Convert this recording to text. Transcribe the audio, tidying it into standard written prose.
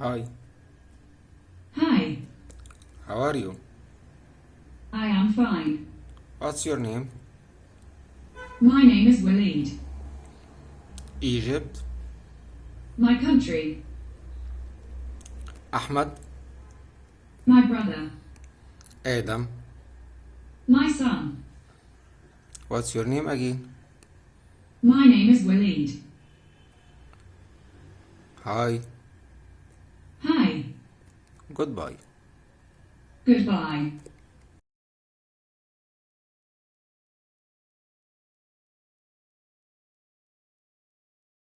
Hi, Hi, how are you? I am fine. What's your name? My name is Waleed. Egypt. My country, Ahmed. my brother, Adam. my son. What's your name again? My name is Waleed. Hi, Hi, goodbye. goodbye.